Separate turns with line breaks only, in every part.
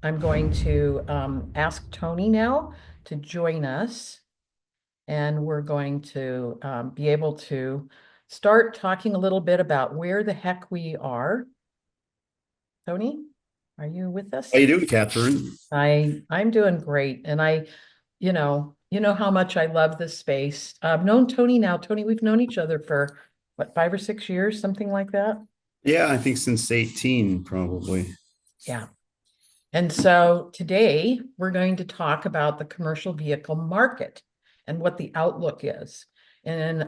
I'm going to ask Tony now to join us, and we're going to be able to start talking a little bit about where the heck we are. Tony, are you with us?
How you doing, Kathryn?
I'm doing great, and you know how much I love this space. I've known Tony now. Tony, we've known each other for what, 5 or 6 years, something like that.
Yeah, I think since 18, probably.
Yeah. And so today we're going to talk about the commercial vehicle market and what the outlook is. And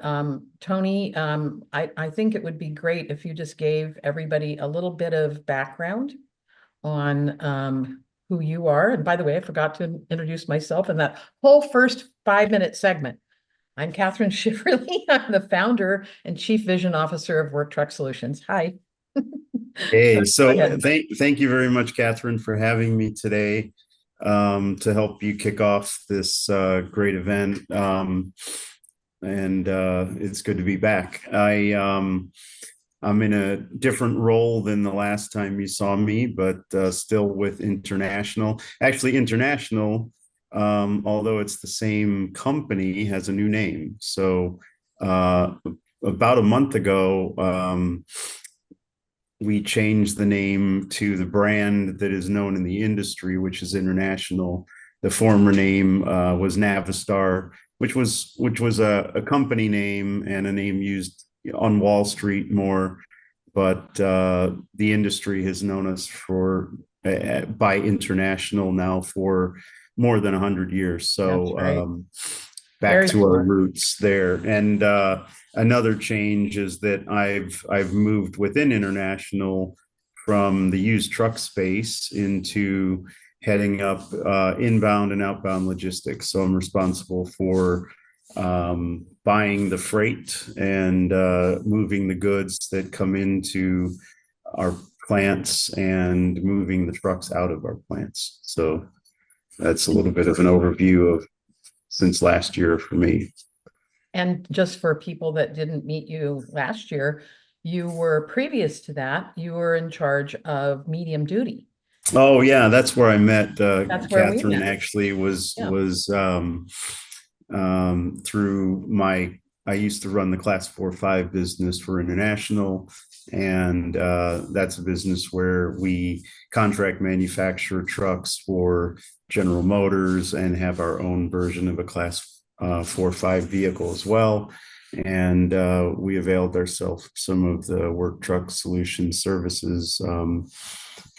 Tony, I think it would be great if you just gave everybody a little bit of background on who you are. And by the way, I forgot to introduce myself in that whole first 5-minute segment. I'm Kathryn Schifferle. I'm the founder and Chief Vision Officer of Work Truck Solutions. Hi.
Hey,
Go
so
ahead.
thank you very much, Kathryn, for having me today to help you kick off this great event. And it's good to be back. I'm in a different role than the last time you saw me, but still with international. Actually, international, although it's the same company, has a new name. So about a month ago, we changed the name to the brand that is known in the industry, which is international. The former name was Navistar, which was a company name and a name used on Wall Street more, but the industry has known us for by international now for more than 100 years.
That's
So
right.
back
Very
to our
cool.
roots there. And another change is that I've moved within international from the used truck space into heading up inbound and outbound logistics. So I'm responsible for buying the freight and moving the goods that come into our plants and moving the trucks out of our plants. So that's a little bit of an overview of since last year for me.
And just for people that didn't meet you last year, you were previous to that, you were in charge of medium duty.
Oh yeah, that's where I met
That's where we
Kathryn.
met.
Actually, was
Yeah.
through my. I used to run the Class 4-5 business for international, and that's a business where we contract manufacture trucks for General Motors and have our own version of a Class 4-5 vehicle as well. And we availed ourselves some of the work truck solution services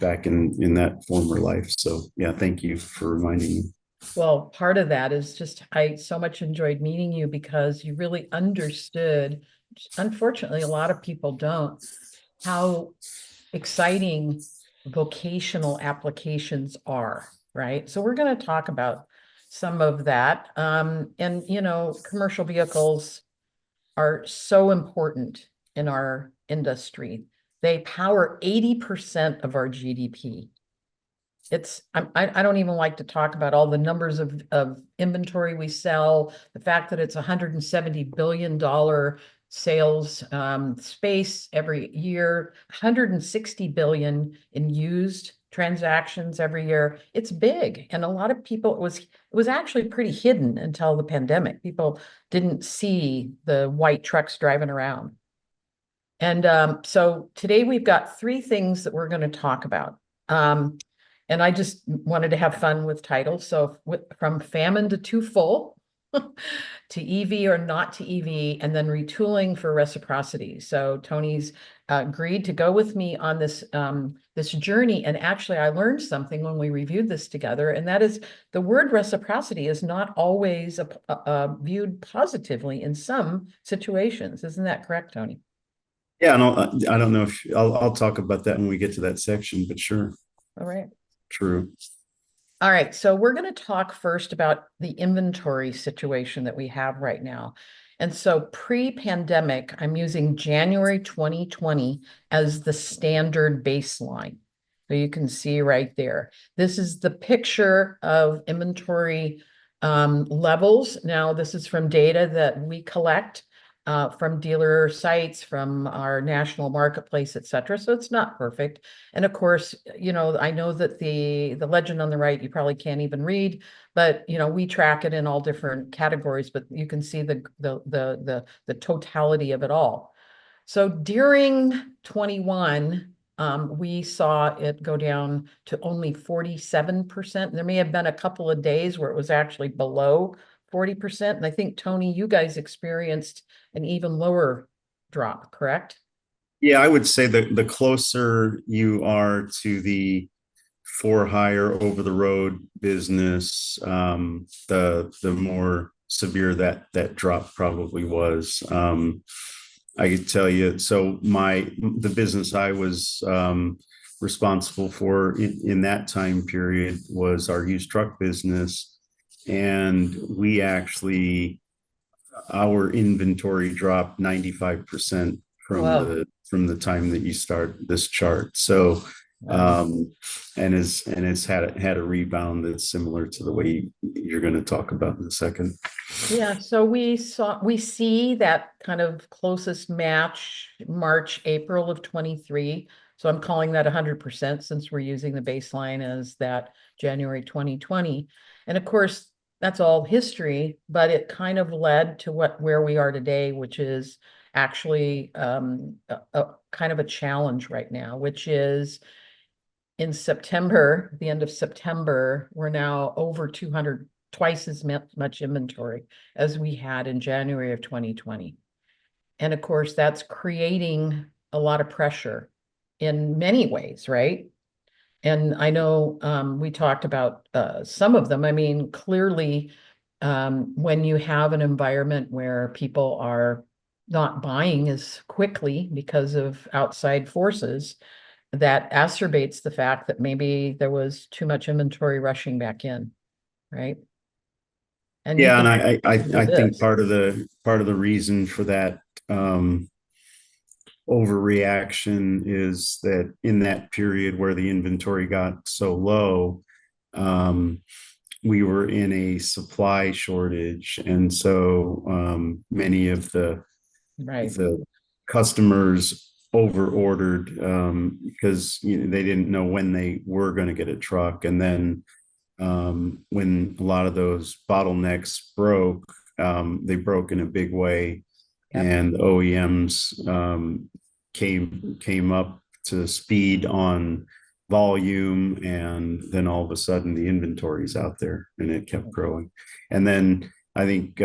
back in that former life. So yeah, thank you for reminding me.
Well, part of that is just I so much enjoyed meeting you because you really understood, unfortunately, a lot of people don't, how exciting vocational applications are, right? So we're going to talk about some of that. And commercial vehicles are so important in our industry. They power 80% of our GDP. I don't even like to talk about all the numbers of inventory we sell, the fact that it's $170 billion sales space every year, 160 billion in used transactions every year. It's big. And a lot of people, it was actually pretty hidden until the pandemic. People didn't see the white trucks driving around. And so today we've got three things that we're going to talk about. And I just wanted to have fun with titles. So from famine to too full, to EV or not to EV, and then retooling for reciprocity. So Tony's agreed to go with me on this journey. And actually, I learned something when we reviewed this together, and that is the word reciprocity is not always viewed positively in some situations. Isn't that correct, Tony?
Yeah, I don't know if I'll talk about that when we get to that section, but sure,
All right.
true.
All right, so we're going to talk first about the inventory situation that we have right now. And so pre-pandemic, I'm using January 2020 as the standard baseline. So you can see right there. This is the picture of inventory levels. Now, this is from data that we collect from dealer sites, from our national marketplace, et cetera. So it's not perfect. And of course, I know that the legend on the right, you probably can't even read, but we track it in all different categories, but you can see the totality of it all. So during 21, we saw it go down to only 47%. There may have been a couple of days where it was actually below 40%. And I think, Tony, you guys experienced an even lower drop, correct?
Yeah, I would say that the closer you are to the for hire over the road business, the more severe that drop probably was. I could tell you. So the business I was responsible for in that time period was our used truck business, and our inventory dropped 95%
Wow.
from the time that you start this chart. So
Wow.
and it's had a rebound that's similar to the way you're going to talk about in a second.
Yeah, so we see that kind of closest match March, April of 23. So I'm calling that 100% since we're using the baseline as that January 2020. And of course, that's all history, but it kind of led to where we are today, which is actually a kind of a challenge right now, which is in September, the end of September, we're now over 200, twice as much inventory as we had in January of 2020. And of course, that's creating a lot of pressure in many ways, right? And I know we talked about some of them. I mean, clearly, when you have an environment where people are not buying as quickly because of outside forces, that exacerbates the fact that maybe there was too much inventory rushing back in, right? And you
Yeah, and
can do
I think
this.
part of the reason for that um, overreaction is that in that period where the inventory got so low, um, we were in a supply shortage, and so many of
Right.
the customers over ordered because they didn't know when they were going to get a truck, and then when a lot of those bottlenecks broke, they broke in a big way,
Yep.
and OEMs came up to speed on volume, and then all of a sudden the inventory's out there, and it kept growing. And then I think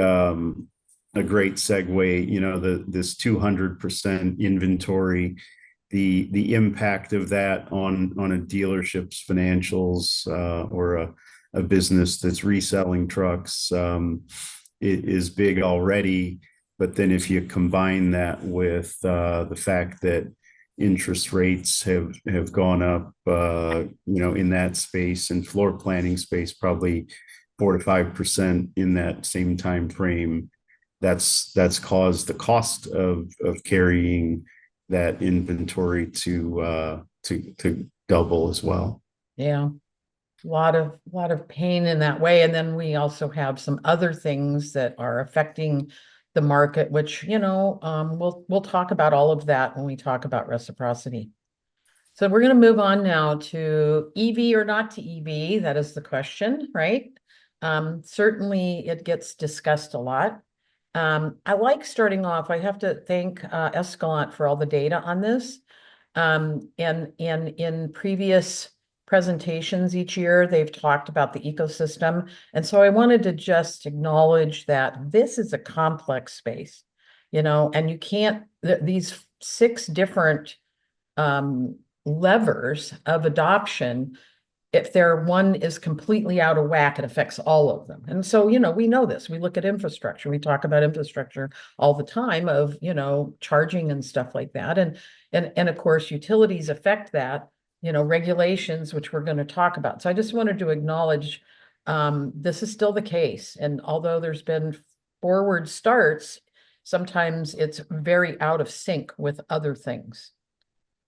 a great segue, this 200% inventory, the impact of that on a dealership's financials or a business that's reselling trucks is big already. But then if you combine that with the fact that interest rates have gone up, in that space, and floor planning space, probably 4 to 5% in that same time frame, that's caused the cost of carrying that inventory to double as well.
Yeah. A lot of pain in that way. And then we also have some other things that are affecting the market, which, we'll talk about all of that when we talk about reciprocity. So we're going to move on now to EV or not to EV. That is the question, right? Certainly it gets discussed a lot. I like starting off. I have to thank Escalante for all the data on this. And in previous presentations each year, they've talked about the ecosystem. And so I wanted to just acknowledge that this is a complex space, and you can't, these 6 different levers of adoption, if one is completely out of whack, it affects all of them. And so, we know this. We look at infrastructure. We talk about infrastructure all the time of, charging and stuff like that. And of course, utilities affect that, regulations, which we're going to talk about. So I just wanted to acknowledge this is still the case. And although there's been forward starts, sometimes it's very out of sync with other things.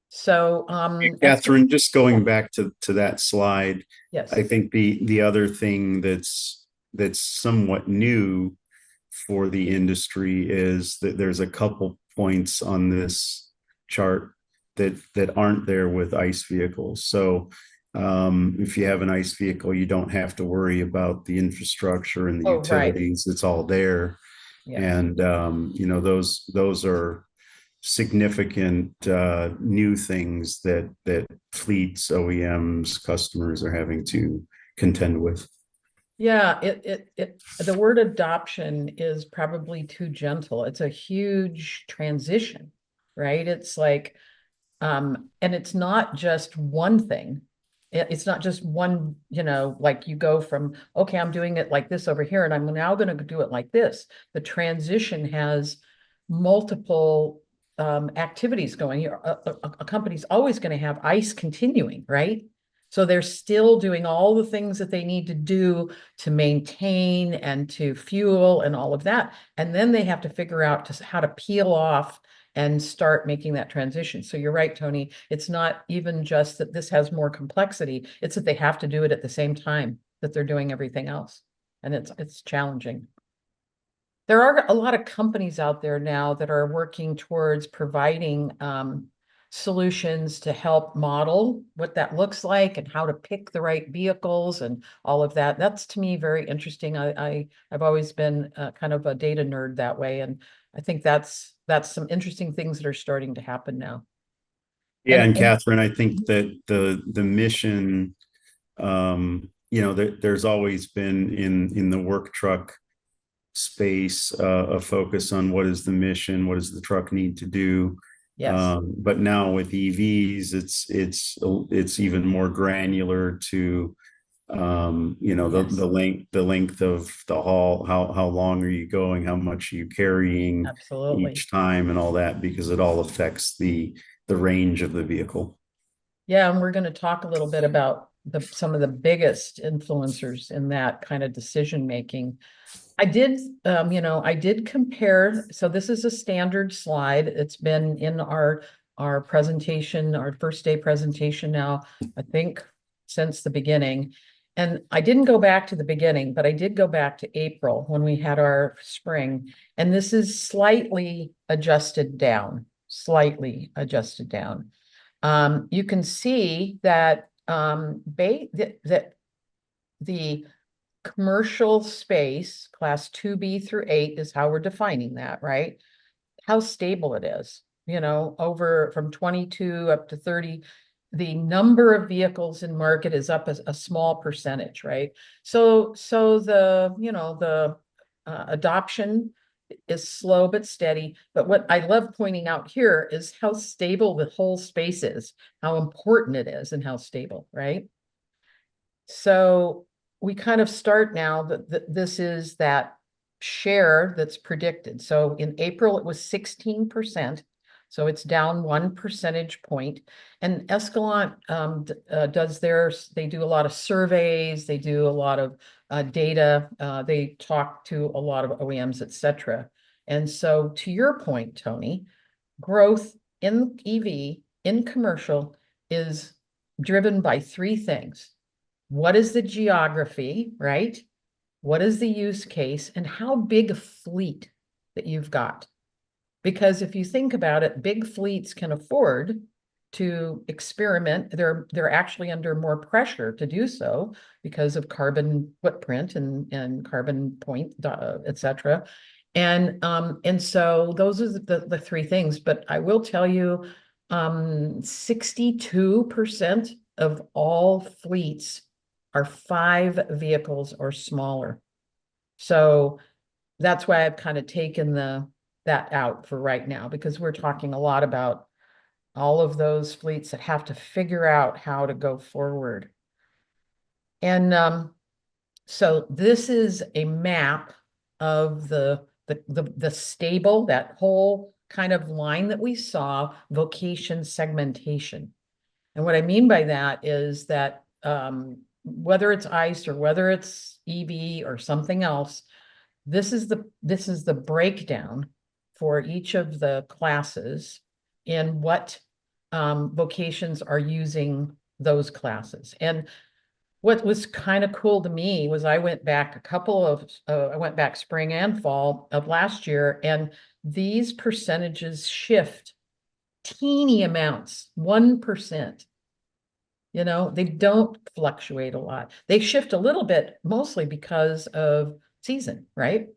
So,
Kathryn, just
yeah,
going back to that slide,
yes.
I think the other thing that's somewhat new for the industry is that there's a couple points on this chart that aren't there with ICE vehicles. So if you have an ICE vehicle, you don't have to worry about the infrastructure and the
Oh, right.
utilities. It's all there.
Yes.
And those are significant new things that fleets, OEMs, customers are having to contend with.
Yeah, the word adoption is probably too gentle. It's a huge transition, right? It's like, and it's not just one thing. It's not just one, like you go from, okay, I'm doing it like this over here, and I'm now going to do it like this. The transition has multiple activities going. A company's always going to have ICE continuing, right? So they're still doing all the things that they need to do to maintain and to fuel and all of that. And then they have to figure out just how to peel off and start making that transition. So you're right, Tony. It's not even just that this has more complexity. It's that they have to do it at the same time that they're doing everything else. And it's challenging. There are a lot of companies out there now that are working towards providing solutions to help model what that looks like and how to pick the right vehicles and all of that. That's to me very interesting. I've always been kind of a data nerd that way, and I think that's some interesting things that are starting to happen now.
Yeah, and
And
Kathryn, I think that the mission, there's always been in the work truck space a focus on what is the mission, what does the truck need to do.
yes,
But now with EVs, it's even more granular to
yes,
the length of the haul, how long are you going, how much are you carrying
absolutely.
each time, and all that, because it all affects the range of the vehicle.
Yeah, and we're going to talk a little bit about some of the biggest influencers in that kind of decision making. I did compare. So this is a standard slide. It's been in our presentation, our first day presentation now, I think since the beginning. And I didn't go back to the beginning, but I did go back to April when we had our spring. And this is slightly adjusted down, slightly adjusted down. You can see that that the commercial space, class 2B through 8 is how we're defining that, right? How stable it is, over from 22 up to 30. The number of vehicles in market is up as a small percentage, right? So the adoption is slow but steady. But what I love pointing out here is how stable the whole space is, how important it is, and how stable, right? So we kind of start now that this is that share that's predicted. So in April, it was 16%. So it's down 1 percentage point. And Escalent they do a lot of surveys, they do a lot of data, they talk to a lot of OEMs, et cetera. And so to your point, Tony, growth in EV, in commercial, is driven by three things. What is the geography, right? What is the use case, and how big a fleet that you've got? Because if you think about it, big fleets can afford to experiment. They're actually under more pressure to do so because of carbon footprint and carbon point, et cetera. And so those are the three things. But I will tell you, 62% of all fleets are 5 vehicles or smaller. So that's why I've kind of taken that out for right now, because we're talking a lot about all of those fleets that have to figure out how to go forward. And so this is a map of the stable, that whole kind of line that we saw, vocation segmentation. And what I mean by that is that whether it's ICE or whether it's EV or something else, this is the breakdown for each of the classes and what vocations are using those classes. And what was kind of cool to me was I went back I went back spring and fall of last year, and these percentages shift teeny amounts, 1%. They don't fluctuate a lot. They shift a little bit, mostly because of season, right?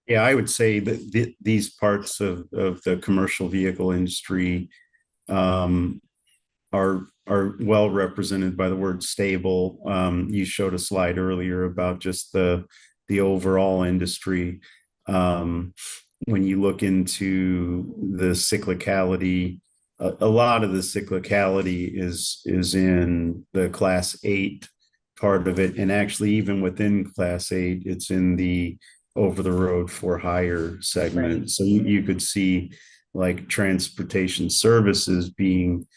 Yeah, I would say that these parts of the commercial vehicle industry um, are well represented by the word stable. You showed a slide earlier about just the overall industry. Um, when you look into the cyclicality, a lot of the cyclicality is in the class 8 part of it, and actually even within class 8, it's in the over the road for hire
Right.
segment. So you could see like transportation services being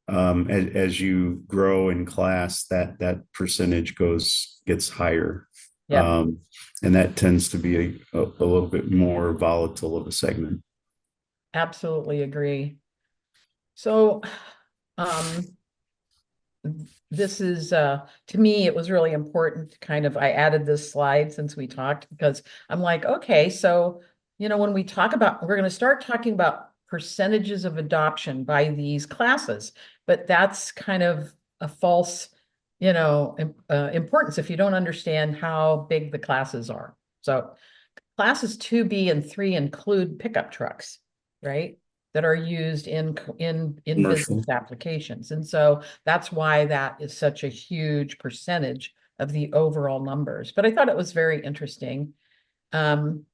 as you grow in class, that percentage gets higher,
Yep,
and that tends to be a little bit more volatile of a segment.
absolutely agree. So, um, this is to me, it was really important to I added this slide since we talked, because I'm like, okay, so when we talk about, we're going to start talking about percentages of adoption by these classes, but that's kind of a false importance if you don't understand how big the classes are. So classes 2B and 3 include pickup trucks, right? That are used in business
Commercial.
applications. And so that's why that is such a huge percentage of the overall numbers. But I thought it was very interesting. Um,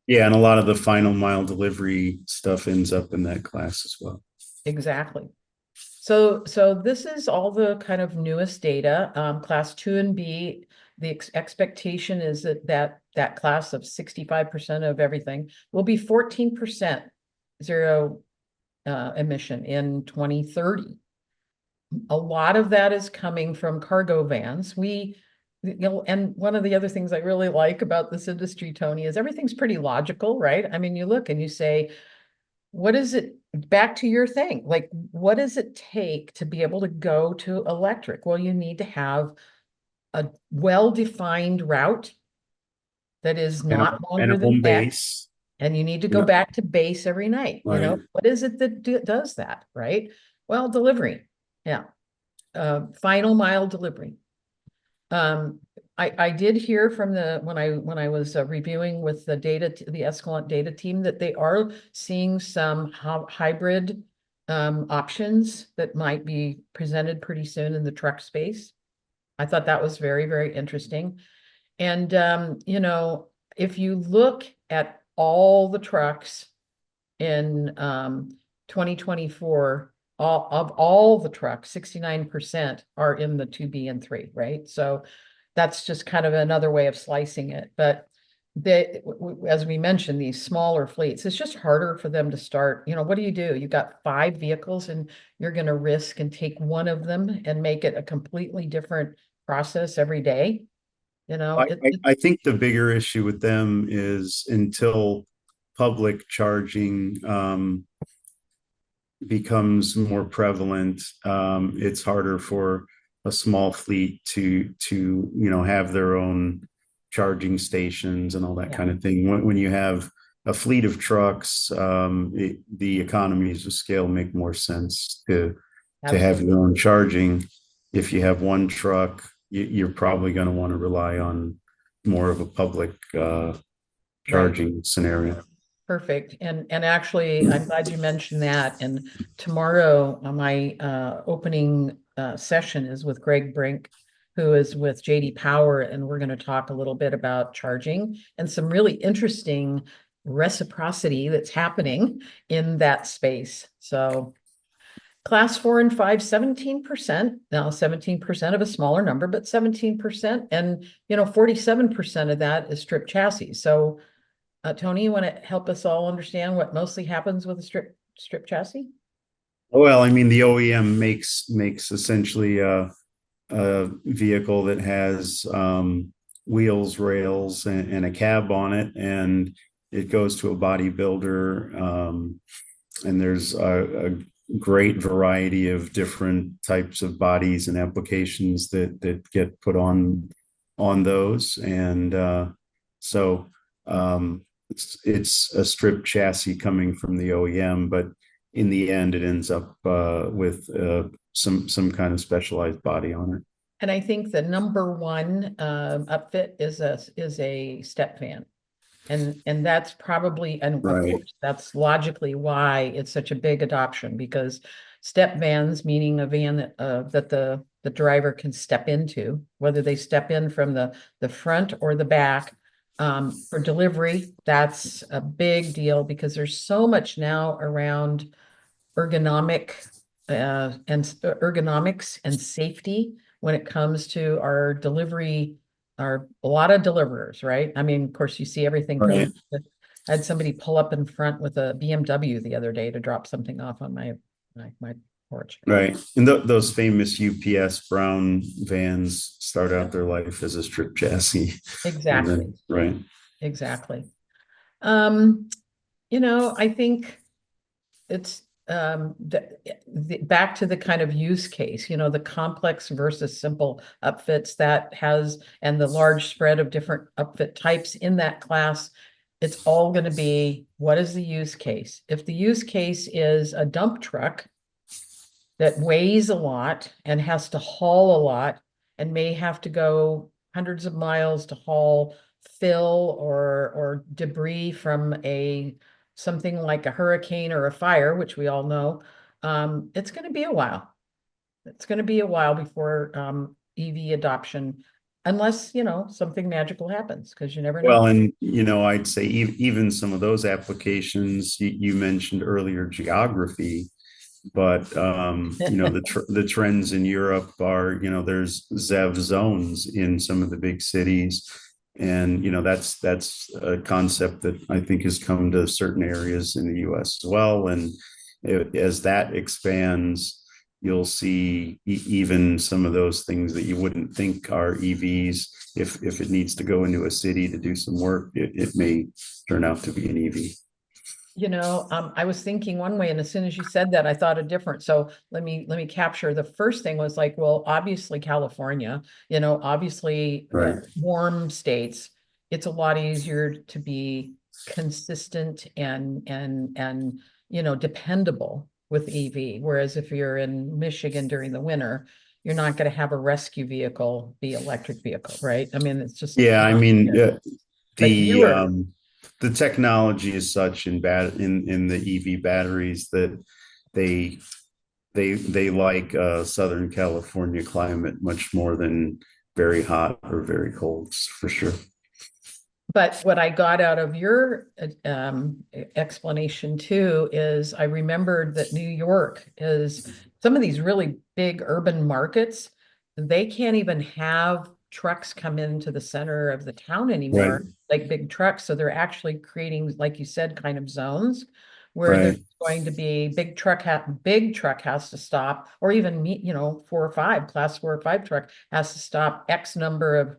Yeah, and a lot of the final mile delivery stuff ends up in that class as well.
exactly. So this is all the kind of newest data. Class 2 and B, the expectation is that class of 65% of everything will be 14% zero emission in 2030. A lot of that is coming from cargo vans. And one of the other things I really like about this industry, Tony, is everything's pretty logical, right? I mean, you look and you say, what is it, back to your thing, like, what does it take to be able to go to electric? Well, you need to have a well-defined route that is
And a,
not
and a
longer than
home
X,
base.
and you need to go
Yeah,
back to base every night.
right.
What is it that does that, right? Well, delivery. Yeah. Final mile delivery. Um, I did hear from when I was reviewing with the Escalent data team, that they are seeing some hybrid options that might be presented pretty soon in the truck space. I thought that was very, very interesting. And if you look at all the trucks in 2024, all the trucks, 69% are in the 2B and 3, right? So that's just kind of another way of slicing it. But as we mentioned, these smaller fleets, it's just harder for them to start. What do? You got 5 vehicles, and you're going to risk and take one of them and make it a completely different process every day.
I think the bigger issue with them is until public charging becomes more prevalent, it's harder for a small fleet to have their own charging stations and all that
Yeah,
kind of thing. When you have a fleet of trucks, the economies of scale make more sense to have
absolutely.
your own charging. If you have one truck, you're probably going to want to rely on more of a public
Right.
charging scenario.
Perfect. And actually, I'm glad you mentioned that. And tomorrow, my opening session is with Greg Brink, who is with JD Power, and we're going to talk a little bit about charging and some really interesting reciprocity that's happening in that space. So class 4 and 5, 17%. Now, 17% of a smaller number, but 17%. And 47% of that is strip chassis. So Tony, you want to help us all understand what mostly happens with a strip chassis?
Well, I mean, the OEM makes essentially a vehicle that has wheels, rails, and a cab on it, and it goes to a bodybuilder. And there's great variety of different types of bodies and applications that get put on those. And so it's a strip chassis coming from the OEM, but in the end, it ends up with some kind of specialized body on it.
And I think the number one upfit is a step van. And that's probably, and of
Right.
course, that's logically why it's such a big adoption, because step vans, meaning a van that the driver can step into, whether they step in from the front or the back. For delivery, that's a big deal because there's so much now around ergonomics and safety when it comes to our delivery, a lot of deliverers, right? I mean, of course, you see everything
Right.
from, I had somebody pull up in front with a BMW the other day to drop something off on my porch.
Right. And those famous UPS brown vans start out their life as a strip chassis.
Exactly.
Right.
Exactly. Um, I think it's back to the kind of use case, the complex versus simple upfits that has, and the large spread of different upfit types in that class. It's all going to be, what is the use case? If the use case is a dump truck that weighs a lot and has to haul a lot and may have to go hundreds of miles to haul fill or debris from something like a hurricane or a fire, which we all know, it's going to be a while. It's going to be a while before EV adoption, unless, something magical happens, because you never know.
Well, and I'd say even some of those applications you mentioned earlier, geography, but the trends in Europe are, there's ZEV zones in some of the big cities, and that's a concept that I think has come to certain areas in the US as well. And as that expands, you'll see even some of those things that you wouldn't think are EVs. If it needs to go into a city to do some work, it may turn out to be an EV.
I was thinking one way, and as soon as you said that, I thought a different. So let me capture. The first thing was like, well, obviously California, obviously
Right.
warm states, it's a lot easier to be consistent and dependable with EV. Whereas if you're in Michigan during the winter, you're not going to have a rescue vehicle be electric vehicle, right? I mean, it's just
Yeah, I
not
mean,
there. But you
the
were
the technology is such in the EV batteries that they they like Southern California climate much more than very hot or very cold, for sure.
But what I got out of your explanation too is I remembered that New York is some of these really big urban markets, they can't even have trucks come into the center of the town
Right.
anymore, like big trucks. So they're actually creating, like you said, kind of zones where there's
Right.
going to be big truck has to stop, or even 4 or 5 class 4 or 5 truck has to stop X number of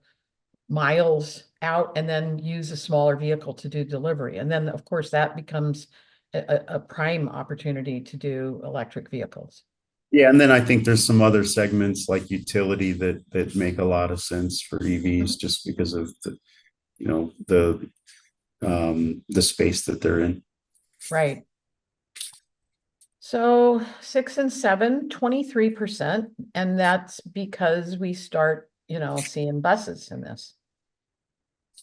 miles out and then use a smaller vehicle to do delivery. And then, of course, that becomes a prime opportunity to do electric vehicles.
Yeah, and then I think there's some other segments like utility that make a lot of sense for EVs just because of the space that they're in.
Right. So 6 and 7, 23%. And that's because we start, seeing buses in this.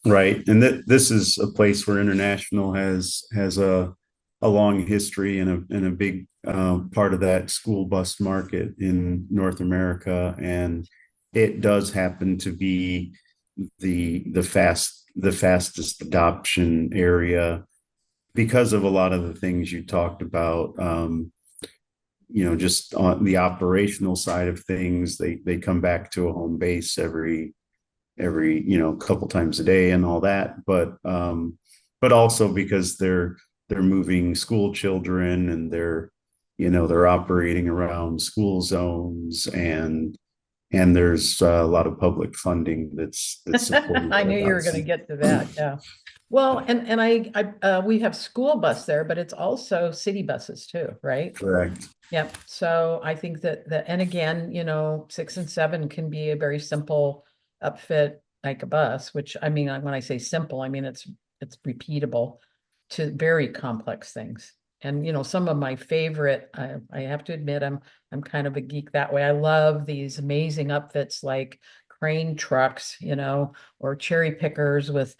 Right. And this is a place where international has a long history and a big part of that school bus market in North America. And it does happen to be the fastest adoption area because of a lot of the things you talked about. Just on the operational side of things, they come back to a home base every couple times a day and all that, but also because they're moving school children and they're operating around school zones, and and there's a lot of public funding that's supporting
I knew you were
that.
going to get to that. Yeah. Well, and we have school bus there, but it's also city buses too, right?
Correct.
Yep. So I think and again, 6 and 7 can be a very simple upfit like a bus, which I mean, when I say simple, I mean it's repeatable to very complex things. And some of my favorite, I have to admit, I'm kind of a geek that way. I love these amazing upfits like crane trucks, or cherry pickers with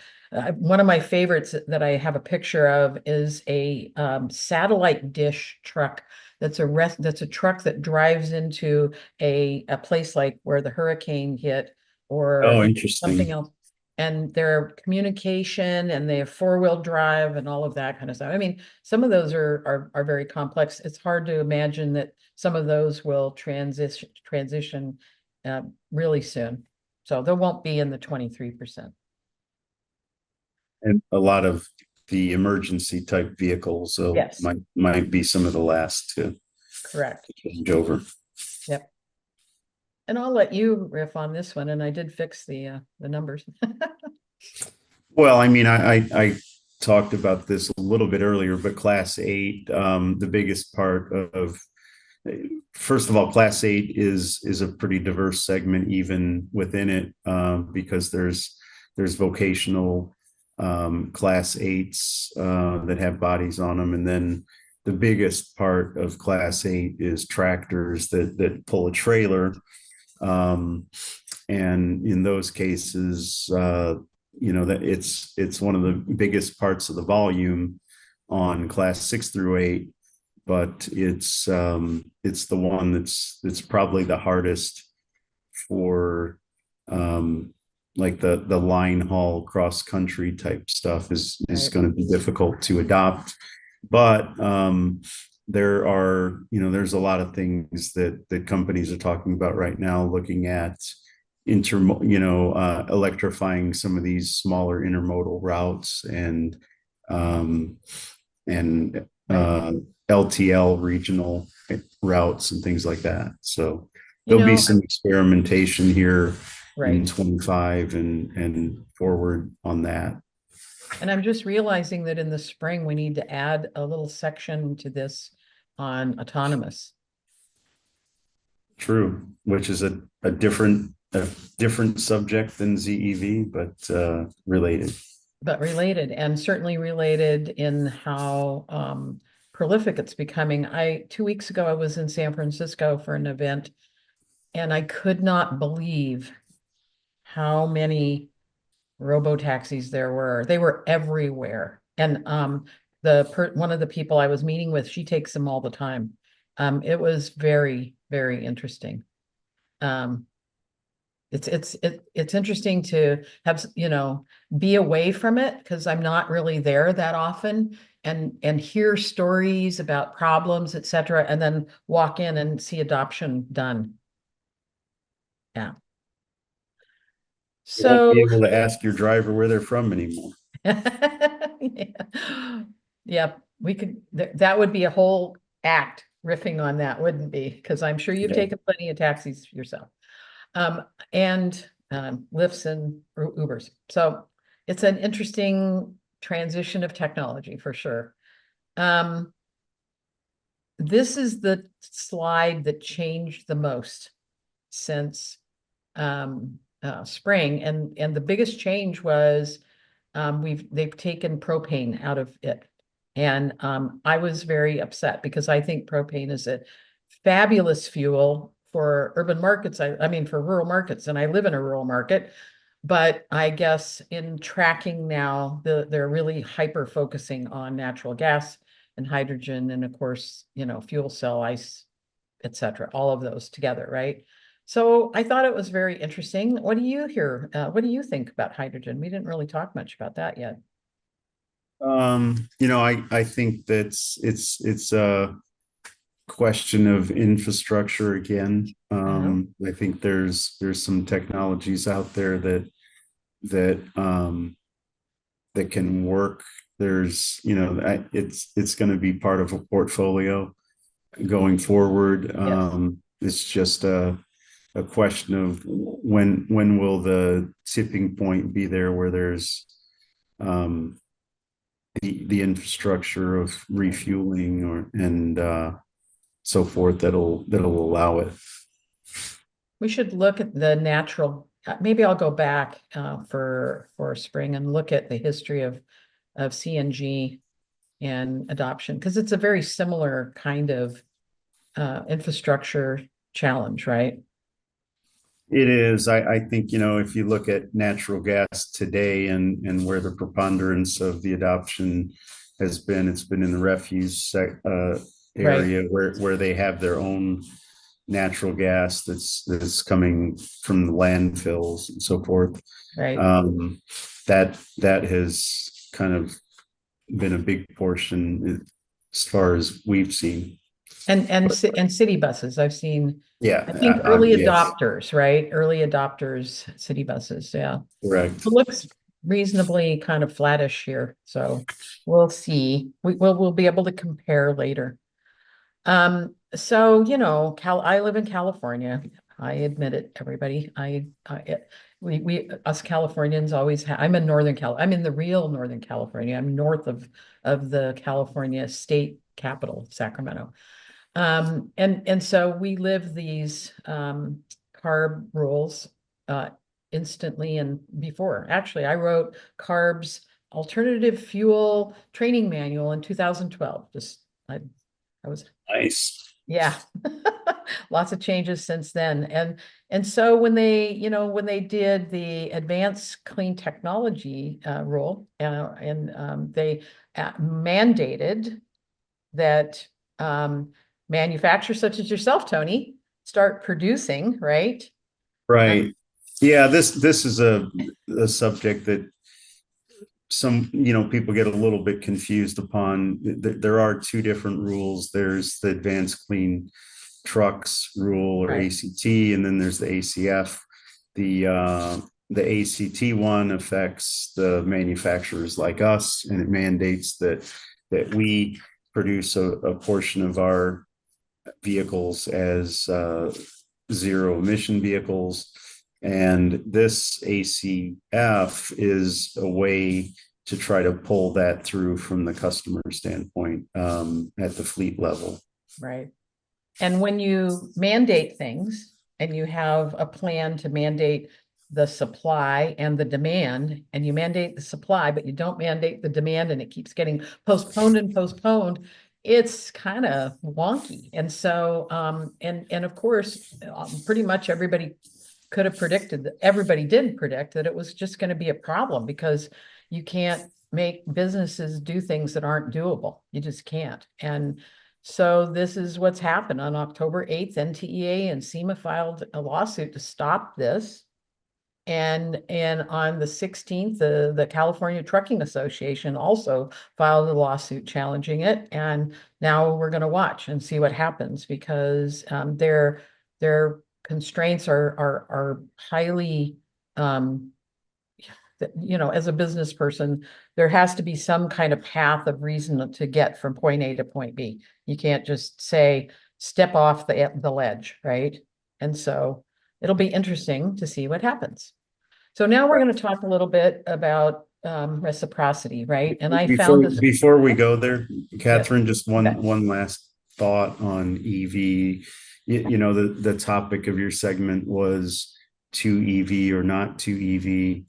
one of my favorites that I have a picture of is a satellite dish truck that's a truck that drives into a place like where the hurricane hit
Oh,
or something
interesting.
else. And their communication and they have four-wheel drive and all of that kind of stuff. I mean, some of those are very complex. It's hard to imagine that some of those will transition really soon. So there won't be in the 23%.
And a lot of the emergency type vehicles
Yes,
might be some of the last
correct.
to change over.
Yep. And I'll let you riff on this one. And I did fix the numbers.
Well, I mean, I talked about this a little bit earlier, but Class 8, the biggest part of, first of all, Class 8 is a pretty diverse segment even within it, because there's vocational Class 8s that have bodies on them, and then the biggest part of Class 8 is tractors that pull a trailer. And in those cases, that it's one of the biggest parts of the volume on Class 6 through 8, but it's the one that's probably the hardest for like the line haul cross country type stuff is
Right.
going to be difficult to adopt. But there's a lot of things that companies are talking about right now, looking at electrifying some of these smaller intermodal routes um, and
Right.
LTL regional routes and things like that. So
You
there'll be
know,
some experimentation here in
right.
25 and forward on that.
And I'm just realizing that in the spring, we need to add a little section to this on autonomous.
True, which is a different subject than ZEV, but related.
But related, and certainly related in how prolific it's becoming. 2 weeks ago, I was in San Francisco for an event, and I could not believe how many robo taxis there were. They were everywhere. And one of the people I was meeting with, she takes them all the time. It was very, very interesting. Um, it's interesting to have, be away from it because I'm not really there that often and hear stories about problems, et cetera, and then walk in and see adoption done. Yeah.
You won't be
So
able to ask your driver where they're from anymore.
yeah. Yeah, we could, that would be a whole act riffing on that, wouldn't be? Because I'm sure you've
Yeah.
taken plenty of taxis yourself. And Lyfts and Ubers. So it's an interesting transition of technology for sure. This is the slide that changed the most since spring, and the biggest change was they've taken propane out of it. And I was very upset because I think propane is a fabulous fuel for urban markets. I mean, for rural markets, and I live in a rural market. But I guess in tracking now, they're really hyper focusing on natural gas and hydrogen, and of course, fuel cell, ice, et cetera, all of those together, right? So I thought it was very interesting. What do you hear? What do you think about hydrogen? We didn't really talk much about that yet.
I think it's a question of infrastructure again.
Uh-huh.
I think there's some technologies out there that can work. It's going to be part of a portfolio going forward.
Yes.
It's just a question of when will the tipping point be there where there's um, the infrastructure of refueling and so forth that'll allow it.
We should look at the natural, maybe I'll go back for spring and look at the history of CNG and adoption, because it's a very similar kind of infrastructure challenge, right?
It is. I think, if you look at natural gas today and where the preponderance of the adoption has been, it's been in the refuse
Right,
area where they have their own natural gas that's coming from the landfills and so forth.
right.
That has kind of been a big portion as far as we've seen.
And city buses, I've seen,
Yeah,
I think early
yes,
adopters, right? Early adopters, city buses, yeah.
correct.
It looks reasonably kind of flattish here, so we'll see. We'll be able to compare later. So, I live in California. I admit it, everybody. Us Californians always have, I'm in I'm in the real Northern California. I'm north of the California state capital, Sacramento. And so we live these carb rules instantly and before. Actually, I wrote CARB's alternative fuel training manual in 2012. I was,
Nice.
yeah, lots of changes since then. And so when they did the advanced clean technology rule, and they mandated that manufacturers such as yourself, Tony, start producing, right?
Right. Yeah, this is a subject that some people get a little bit confused upon. There are two different rules. There's the advanced clean trucks rule, or
Right.
ACT, and then there's the ACF. The ACT one affects the manufacturers like us, and it mandates that we produce a portion of our vehicles as zero emission vehicles. And this ACF is a way to try to pull that through from the customer standpoint at the fleet level.
Right. And when you mandate things and you have a plan to mandate the supply and the demand, and you mandate the supply, but you don't mandate the demand, and it keeps getting postponed and postponed, it's kind of wonky. And so, and of course, pretty much everybody could have predicted that, everybody did predict that it was just going to be a problem, because you can't make businesses do things that aren't doable. You just can't. And so this is what's happened. On October 8th, NTEA and SEMA filed a lawsuit to stop this. And on the 16th, the California Trucking Association also filed a lawsuit challenging it. And now we're going to watch and see what happens, because their constraints are highly as a business person, there has to be some kind of path of reason to get from point A to point B. You can't just say, step off the ledge, right? And so it'll be interesting to see what happens. So now we're going to talk a little bit about reciprocity, right? And I found this.
Before we go there,
Yes.
Kathryn, just
Okay.
one last thought on EV. The topic of your segment was to EV or not to EV.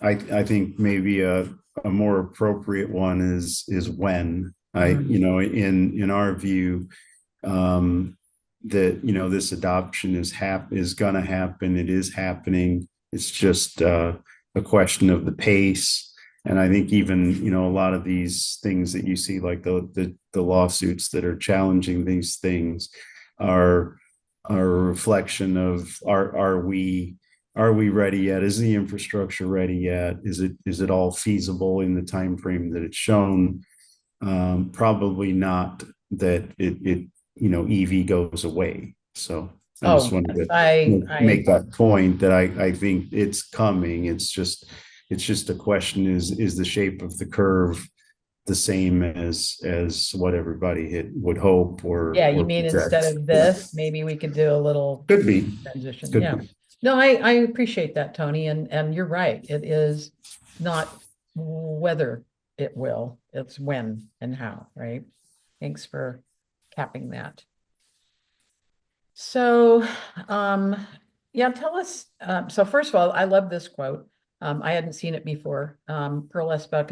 I think maybe a more appropriate one is when. In our view, that this adoption is going to happen. It is happening. It's just a question of the pace. And I think even a lot of these things that you see, like the lawsuits that are challenging these things, are a reflection of are we ready yet? Is the infrastructure ready yet? Is it all feasible in the time frame that it's shown? Probably not. That it EV goes away. So I just
Oh,
wanted
yes,
to
I
make that point, that I think it's coming. It's just a question, is the shape of the curve the same as what everybody would hope
Yeah, you
or
mean instead
project.
of
Yeah.
this, maybe we could do a little
Could be,
transition.
could
Yeah.
be.
No, I appreciate that, Tony, and you're right. It is not whether it will, it's when and how, right? Thanks for capping that. So, yeah, tell us. So first of all, I love this quote. I hadn't seen it before. Pearl Esbuck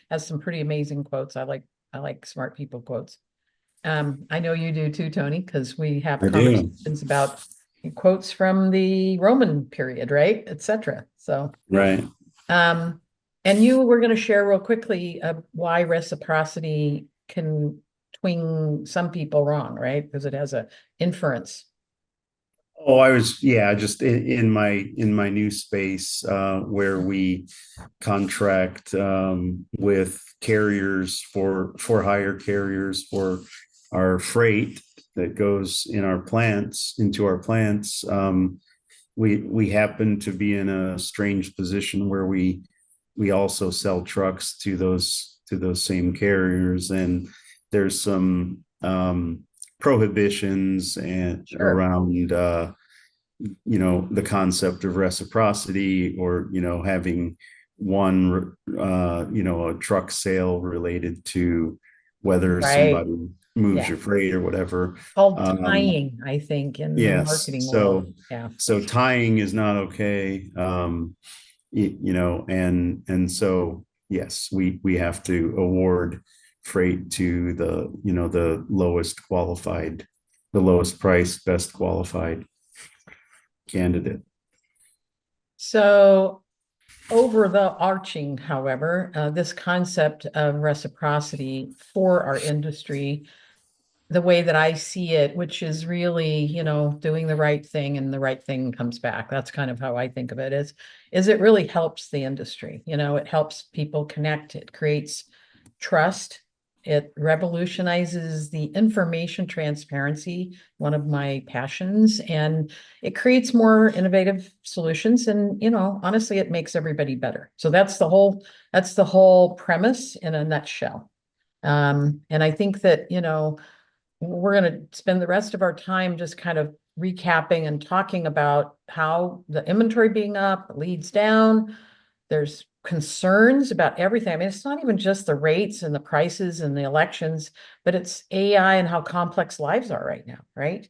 has some pretty amazing quotes. I like smart people quotes. I know you do too, Tony, because we have
I do.
conversations about quotes from the Roman period, right, etc. So,
Right.
um, and you were going to share real quickly why reciprocity can twing some people wrong, right? Because it has a inference.
Oh, yeah, just in my new space where we contract with carriers for hire carriers for our freight that goes into our plants. We happen to be in a strange position where we also sell trucks to those same carriers, and there's some prohibitions and
Sure.
around the concept of reciprocity, or having one a truck sale related to whether
Right.
somebody moves
Yeah.
your freight or whatever.
Called
um
tying, I think, in the
yes,
marketing world.
so
Yeah.
tying is not okay. And so yes, we have to award freight to the lowest price, best qualified candidate.
So over the arching, however, this concept of reciprocity for our industry, the way that I see it, which is really, doing the right thing and the right thing comes back. That's kind of how I think of it is it really helps the industry. It helps people connect. It creates trust. It revolutionizes the information transparency, one of my passions, and it creates more innovative solutions. And, honestly, it makes everybody better. So that's the whole premise in a nutshell. And I think that, we're going to spend the rest of our time just kind of recapping and talking about how the inventory being up leads down. There's concerns about everything. I mean, it's not even just the rates and the prices and the elections, but it's AI and how complex lives are right now, right?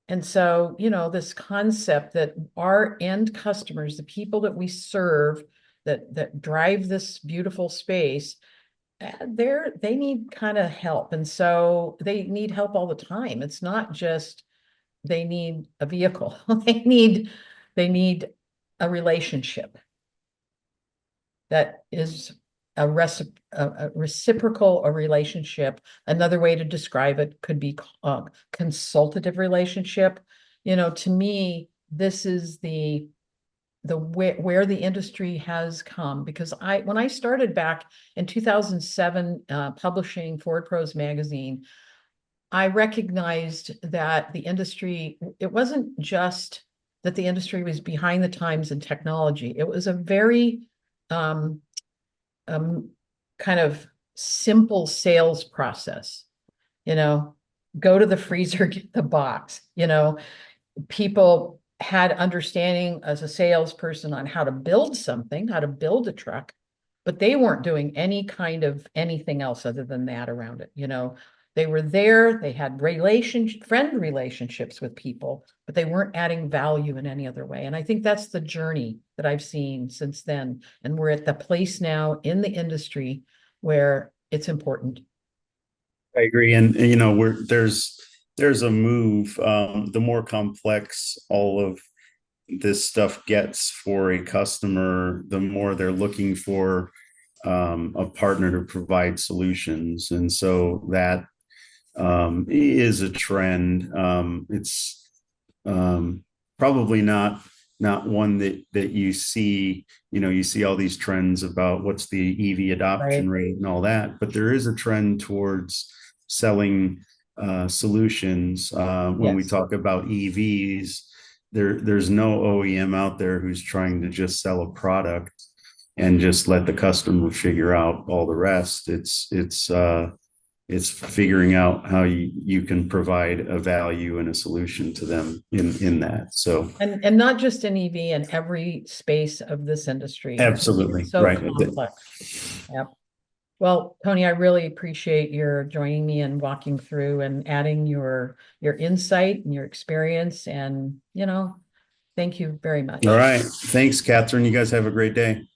And so, this concept that our end customers, the people that we serve, that drive this beautiful space, they need kind of help. And so they need help all the time. It's not just they need a vehicle. They need a relationship that is a reciprocal a relationship. Another way to describe it could be a consultative relationship. To me, this is the where the industry has come, because when I started back in 2007 publishing Ford Pros magazine, I recognized that the industry, it wasn't just that the industry was behind the times in technology. It was a very um, um, kind of simple sales process. You know, go to the freezer, get the box. People had understanding as a salesperson on how to build something, how to build a truck, but they weren't doing any kind of anything else other than that around it. They were there, they had friend relationships with people, but they weren't adding value in any other way. And I think that's the journey that I've seen since then. And we're at the place now in the industry where it's important.
I agree. And there's a move. The more complex all of this stuff gets for a customer, the more they're looking for a partner to provide solutions. And so that is a trend. It's probably not one that you see all these trends about what's the EV adoption
Right.
rate and all that, but there is a trend towards selling solutions. When we
Yes.
talk about EVs, there's no OEM out there who's trying to just sell a product. and just let the customer figure out all the rest. It's figuring out how you can provide a value and a solution to them in that. So
And not just in EV, in every space of this industry.
absolutely
It's so
right.
complex. Yep. Well, Tony, I really appreciate your joining me and walking through and adding your insight and your experience. And, thank you very much.
All right. Thanks, Kathryn. You guys have a great day.